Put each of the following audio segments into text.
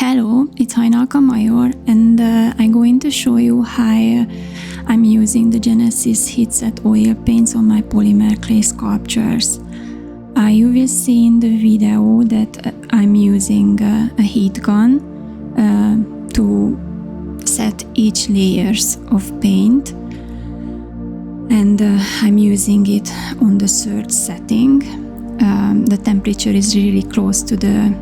Hello, it's Hajnalka Major, and I'm going to show you how I'm using the Genesis Heat Set oil paints on my polymer clay sculptures. You will see in the video that I'm using a heat gun to set each layers of paint, and I'm using it on the third setting. The temperature is really close to the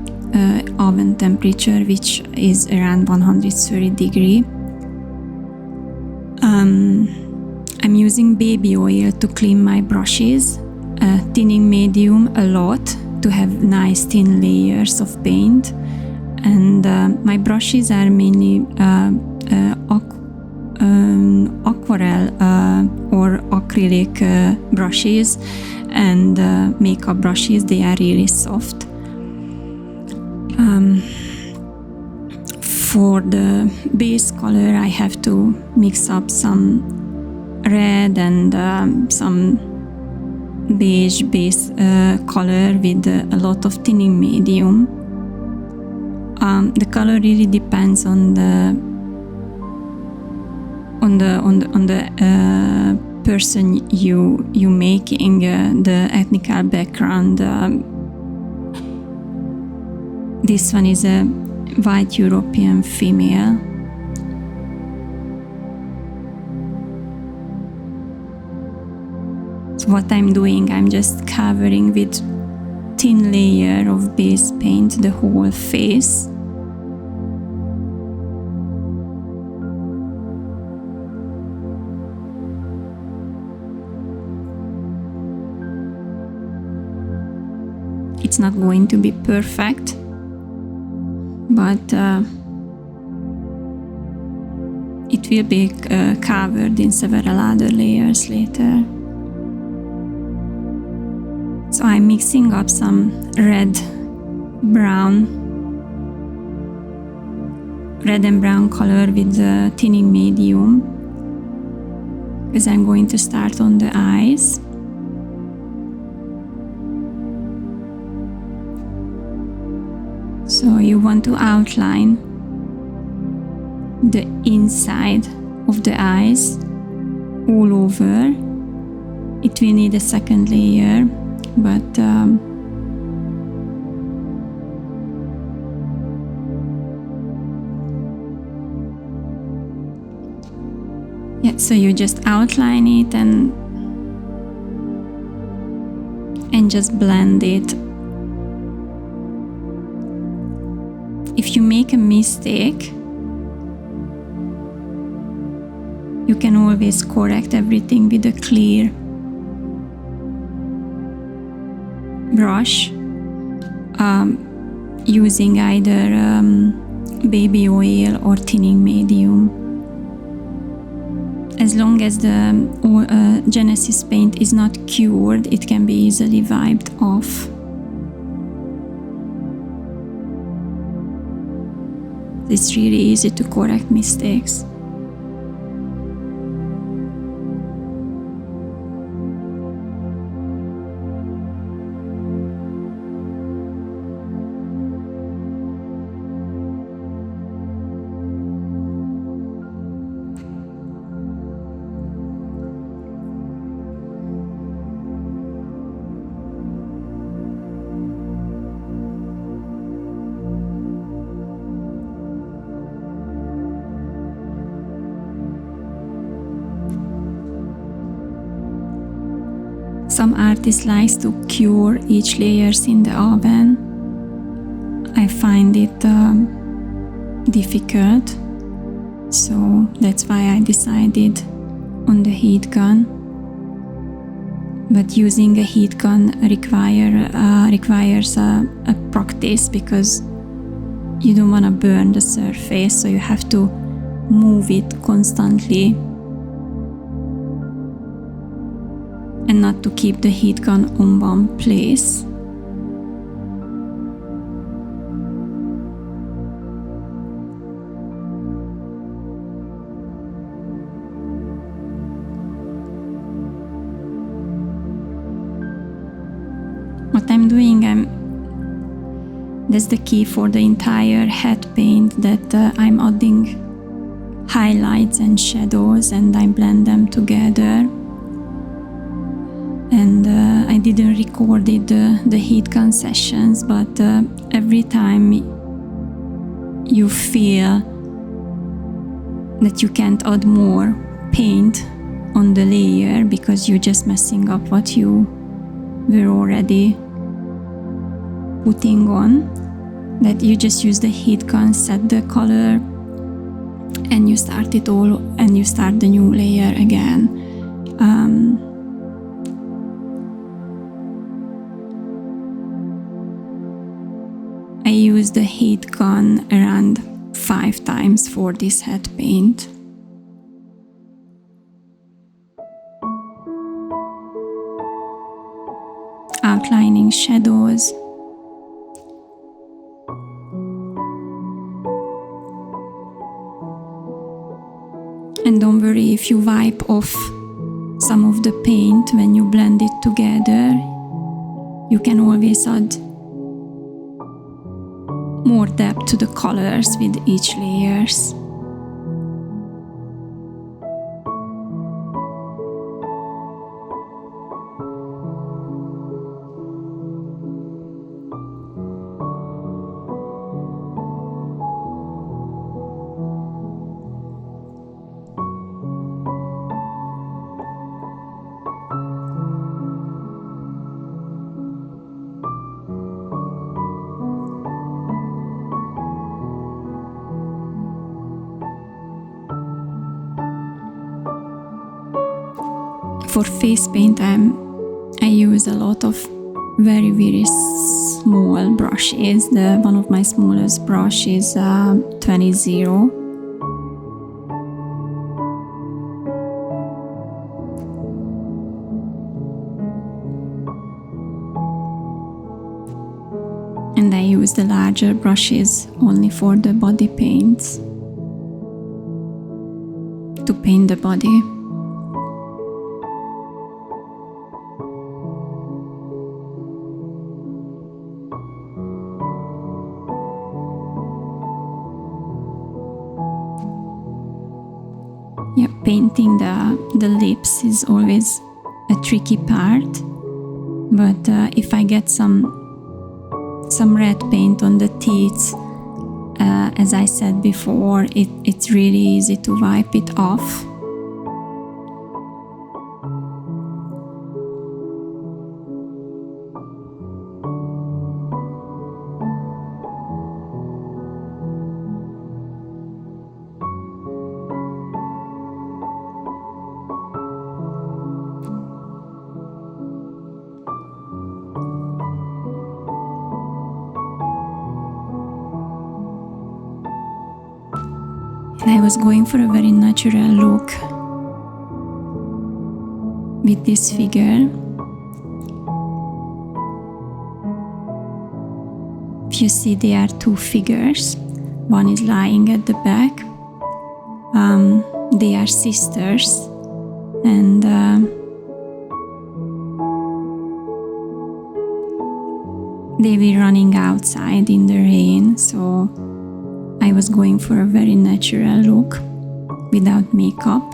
oven temperature, which is around 130 degrees. I'm using baby oil to clean my brushes, thinning medium a lot to have nice thin layers of paint, and my brushes are mainly aquarelle or acrylic brushes and makeup brushes. They are really soft. For the base color, I have to mix up some red and some beige base color with a lot of thinning medium. The color really depends on the person you making the ethnical background. This one is a white European female. So what I'm doing, I'm just covering with thin layer of base paint the whole face. It's not going to be perfect, but it will be covered in several other layers later. So I'm mixing up some red and brown color with the thinning medium, because I'm going to start on the eyes. So you want to outline the inside of the eyes all over. It will need a second layer, but yeah, so you just outline it and just blend it. If you make a mistake, you can always correct everything with a clear brush, using either baby oil or thinning medium. As long as the Genesis paint is not cured, it can be easily wiped off. It's really easy to correct mistakes. Some artists like to cure each layers in the oven. I find it difficult, so that's why I decided on the heat gun. But using a heat gun requires a practice, because you don't want to burn the surface, so you have to move it constantly and not to keep the heat gun on one place. What I'm doing, that's the key for the entire head paint, that I'm adding highlights and shadows and I blend them together. And I didn't record the heat gun sessions, but every time you feel that you can't add more paint on the layer because you're just messing up what you were already putting on, that you just use the heat gun, set the color, and you start it all, and you start the new layer again. I use the heat gun around 5 times for this head paint. Outlining shadows. And don't worry if you wipe off some of the paint when you blend it together. You can always add more depth to the colors with each layers. For face paint, I use a lot of very, very small brushes. One of my smallest brush is 20. And I use the larger brushes only for the body paints, to paint the body. Yeah, painting the lips is always a tricky part, but if I get some red paint on the teeth, as I said before, it's really easy to wipe it off. And I was going for a very natural look with this figure. If you see, there are 2 figures. One is lying at the back. They are sisters, and they were running outside in the rain, so I was going for a very natural look without makeup.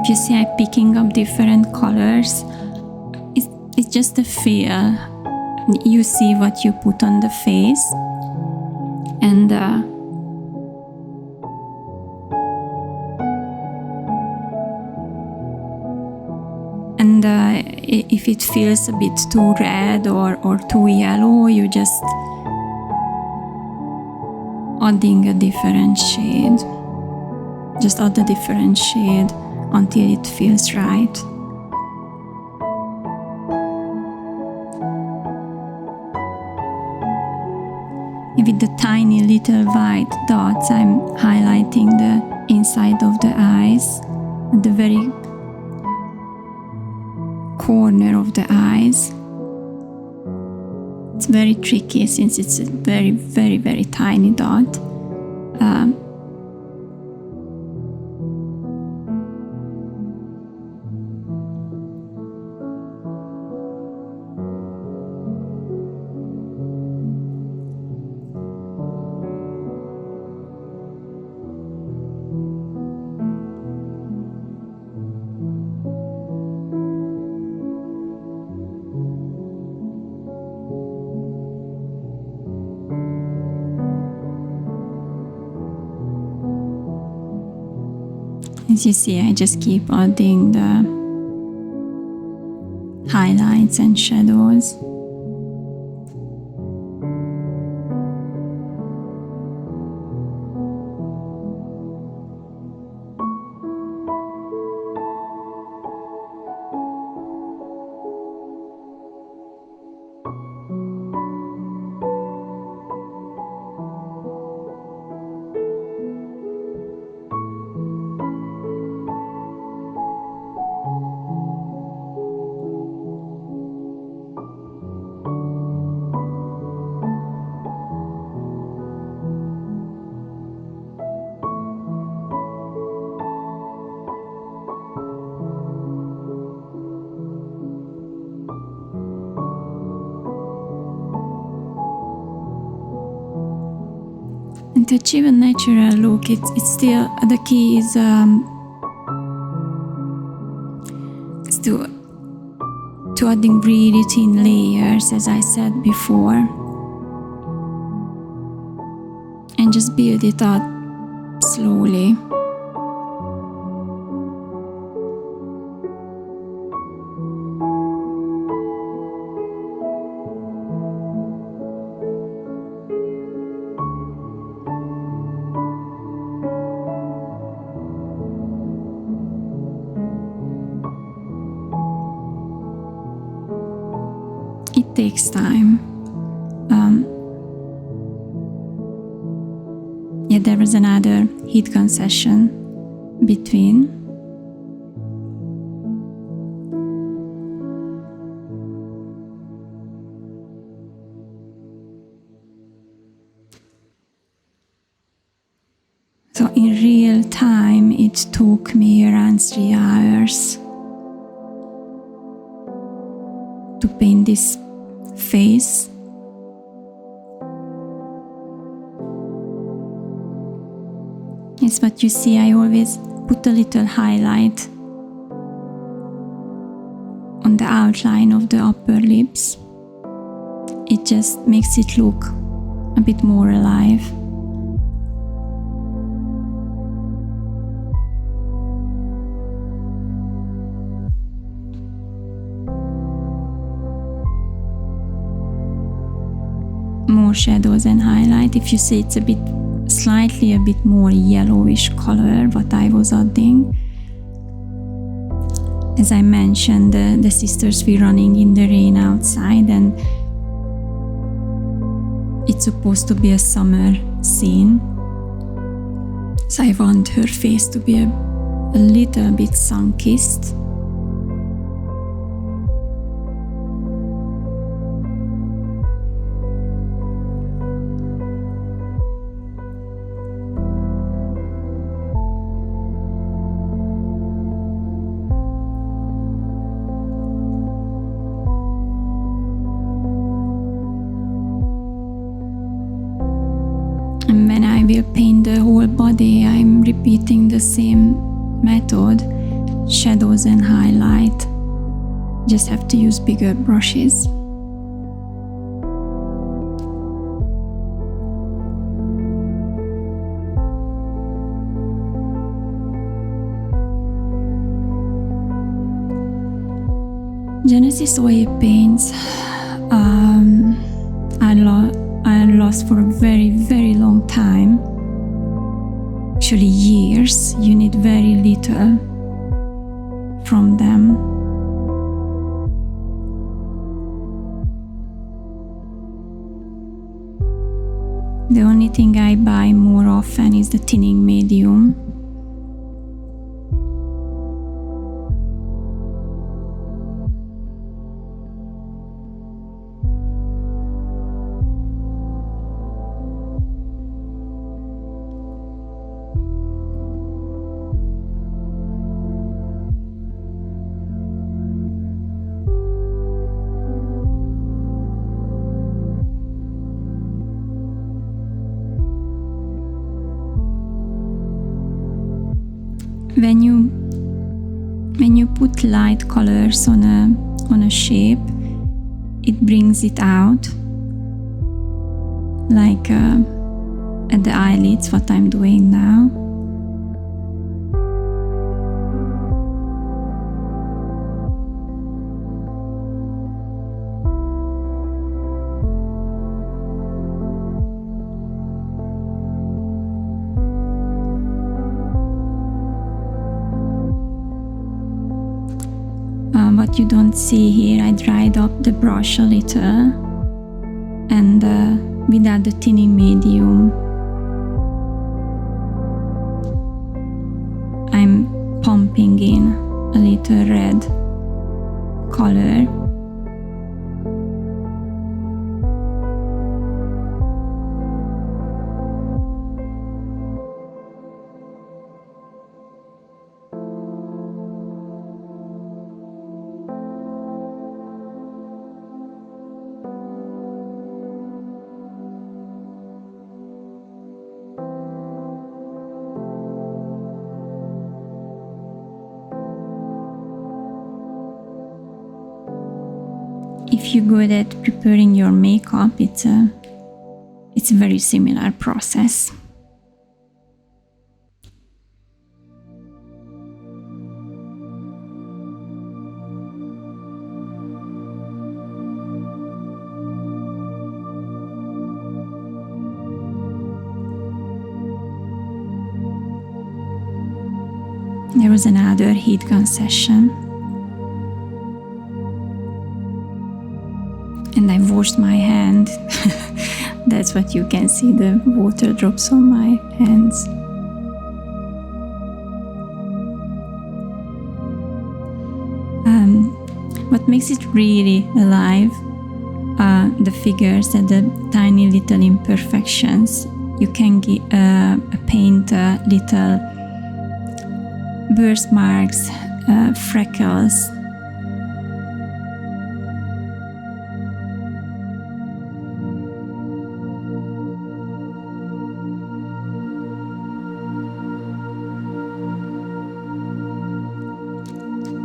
If you see, I'm picking up different colors. It's just a feel. You see what you put on the face, and if it feels a bit too red or too yellow, you just adding a different shade. Just add a different shade until it feels right. With the tiny little white dots, I'm highlighting inside of the eyes, at the very corner of the eyes. It's very tricky since it's a very, very, very tiny dot. As you see, I just keep adding the highlights and shadows. And to achieve a natural look, it's still, the key is to adding really thin layers, as I said before, and just build it up slowly. It takes time. Yeah, there was another heat gun session between. So in real time, it took me around 3 hours to paint this face. Yes, but you see, I always put a little highlight on the outline of the upper lips. It just makes it look a bit more alive. More shadows and highlight. If you see, it's a bit slightly a bit more yellowish color what I was adding. As I mentioned, the sisters were running in the rain outside, and it's supposed to be a summer scene, so I want her face to be a little bit sun-kissed. And when I will paint the whole body, I'm repeating the same method, shadows and highlight. Just have to use bigger brushes. Genesis oil paints I lost for a very, very long time, actually years. You need very little from them. The only thing I buy more often is the thinning medium, when you put light colors on a shape, it brings it out, like at the eyelids, what I'm doing now. What you don't see here, I dried up the brush a little, and without the thinning medium, I'm pumping in a little red color. If you're good at preparing your makeup, it's a very similar process. There was another heat gun session, and I washed my hand. That's what you can see, the water drops on my hands. What makes it really alive are the figures and the tiny little imperfections. You can paint little birthmarks, freckles.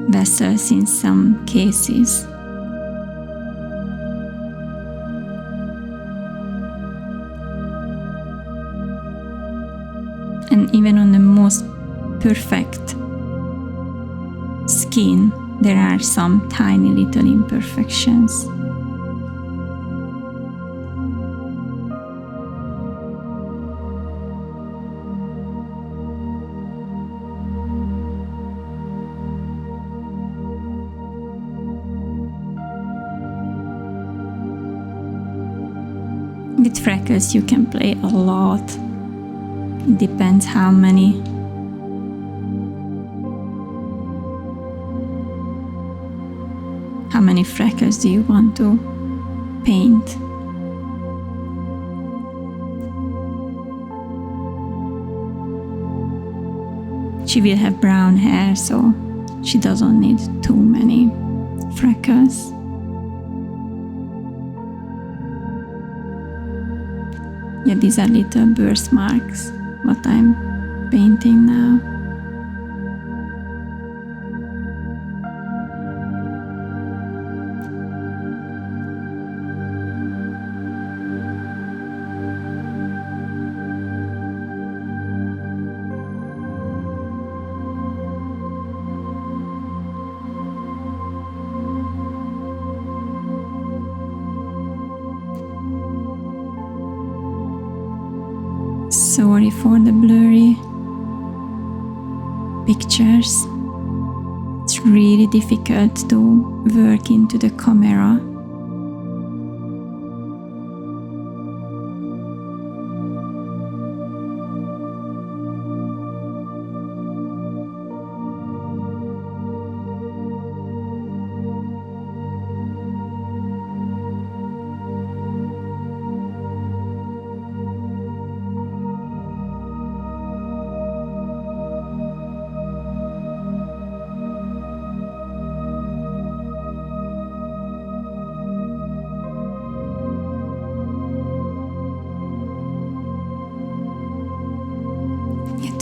Vessels in some cases. And even on the most perfect skin, there are some tiny little imperfections. With freckles you can play a lot. It depends how many. How many freckles do you want to paint? She will have brown hair, so she doesn't need too many freckles. Yeah, these are little birthmarks, what I'm painting now. Sorry for the blurry pictures. It's really difficult to work into the camera.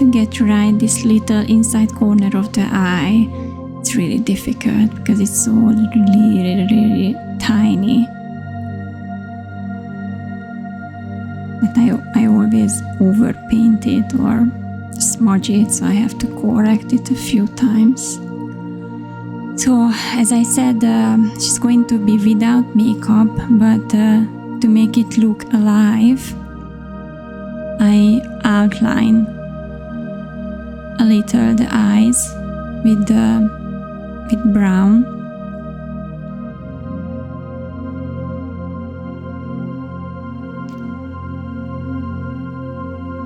to get right this little inside corner of the eye. It's really difficult because it's so really tiny. But I always overpaint it or smudge it, so I have to correct it a few times. So as I said, she's going to be without makeup, but to make it look alive, I outline a little the eyes with brown.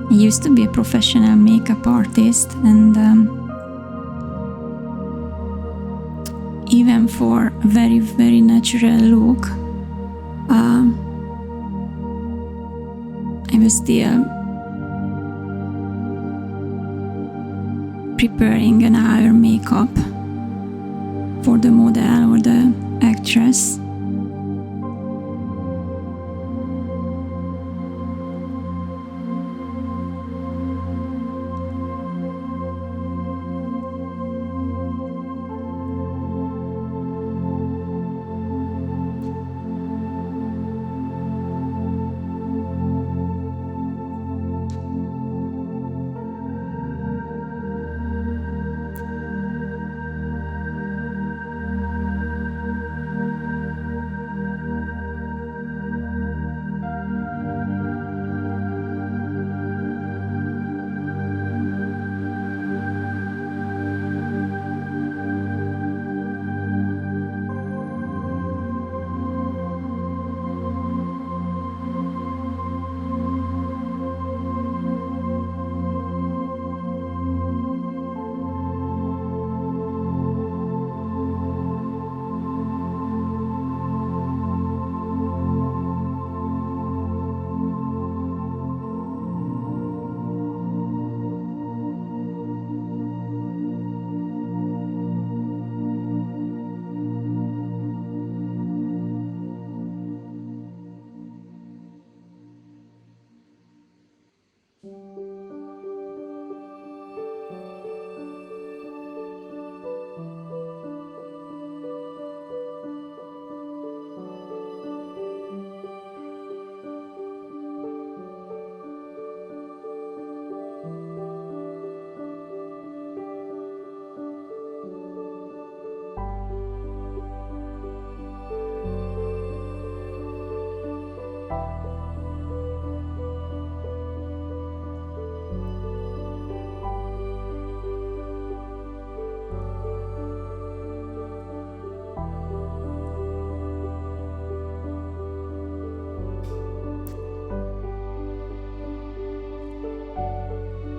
I used to be a professional makeup artist, and even for a very, very natural look, I was still preparing an hour makeup for the model or the actress.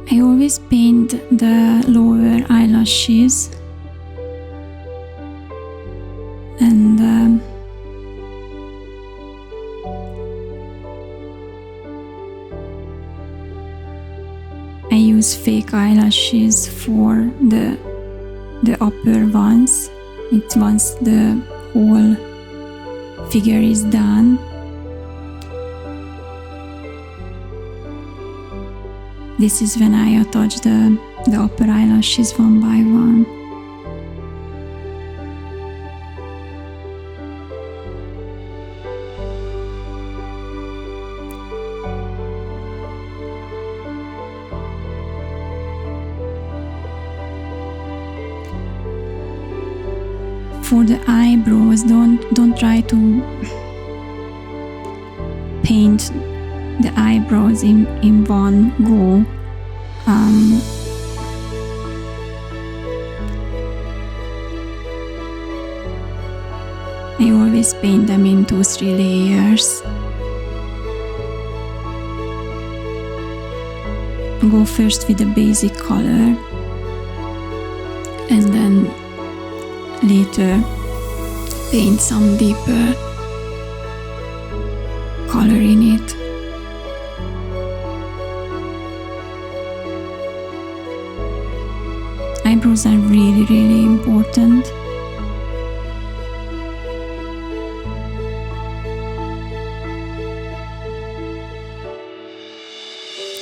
I always paint the lower eyelashes, and I use fake eyelashes for the upper ones. It's once the whole figure is done. This is when I attach the upper eyelashes one by one. For the eyebrows, don't try to paint the eyebrows in one go. I always paint them in 2-3 layers. Go first with the basic color, and then later paint some deeper color in it. Eyebrows are really, really important.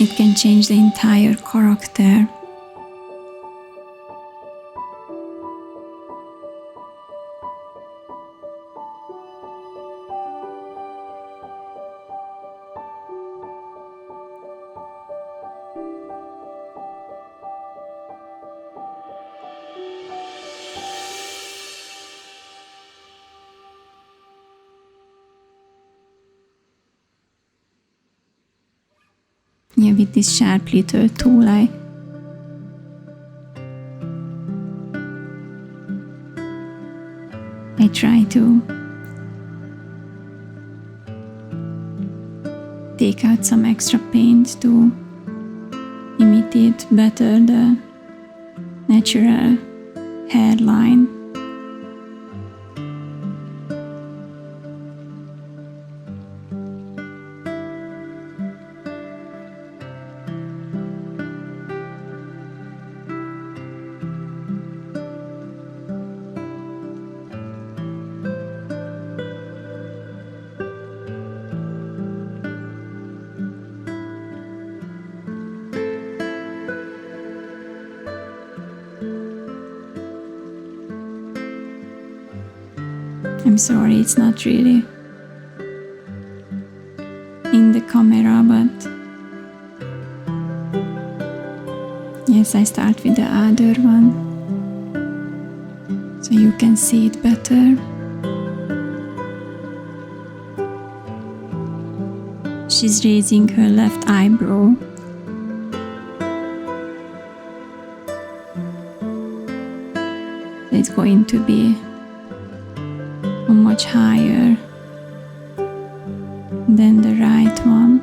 It can change the entire character. Yeah, with this sharp little tool, I try to take out some extra paint to imitate better the natural hairline. I'm sorry, it's not really in the camera, but yes, I start with the other one so you can see it better. She's raising her left eyebrow. It's going to be much higher than the right one.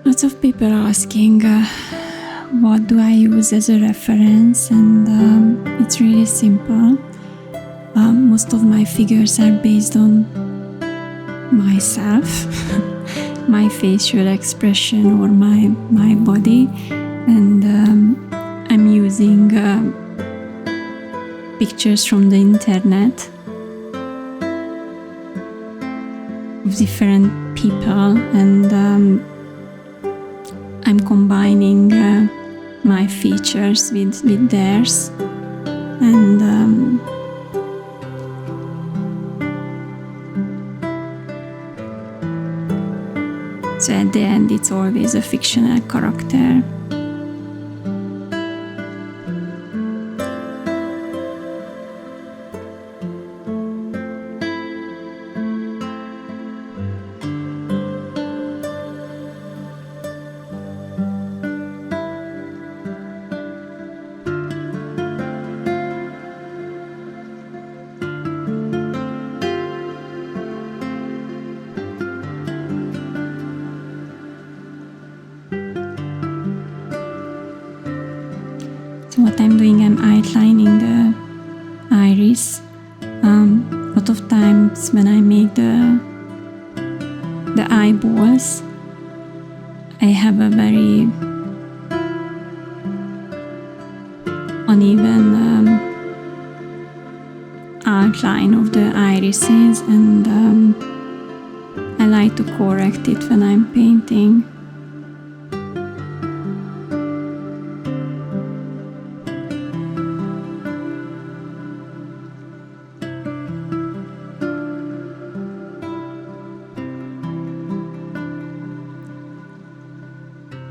Lots of people are asking what do I use as a reference, and it's really simple. Most of my figures are based on myself, my facial expression or my body, and I'm using pictures from the internet of different people, and I'm combining my features with theirs, and so at the end it's always a fictional character. outlining the iris. A lot of times when I make the eyeballs, I have a very uneven outline of the irises, and I like to correct it when I'm painting.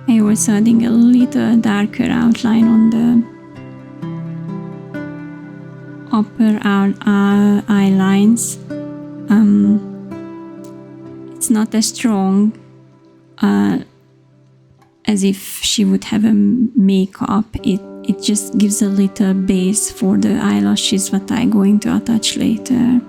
I was adding a little darker outline on the upper eye lines. It's not as strong as if she would have a makeup. It just gives a little base for the eyelashes that I'm going to attach later.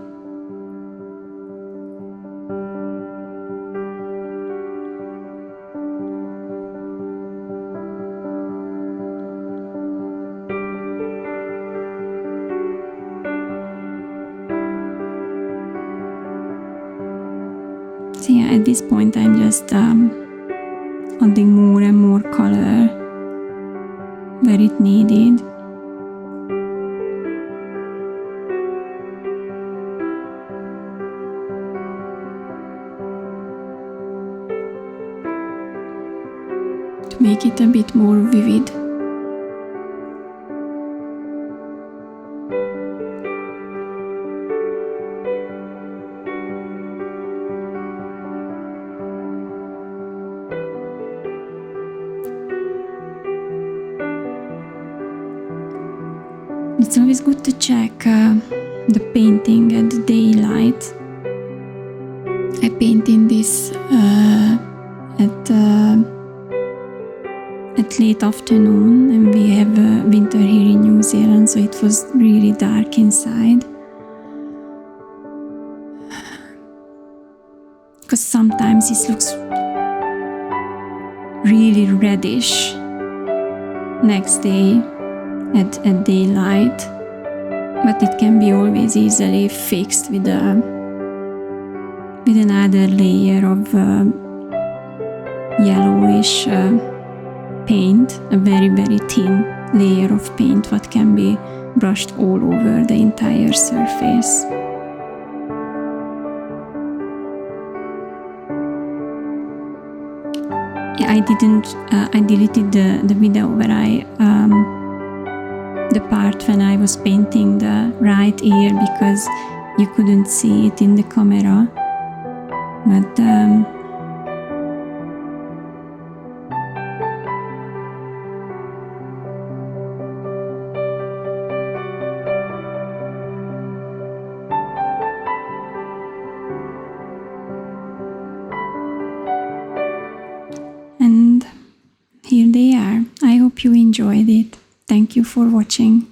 So yeah, at this point I'm just adding more and more color where it needed. To make it a bit more vivid. It's always good to check the painting at the daylight. I painted this at late afternoon, and we have winter here in New Zealand, so it was really dark inside. Because sometimes it looks really reddish next day at daylight, but it can be always easily fixed with another layer of yellowish paint, a very thin layer of paint that can be brushed all over the entire surface. Yeah, I deleted the video where the part when I was painting the right ear, because you couldn't see it in the camera, but and here they are. I hope you enjoyed it. Thank you for watching.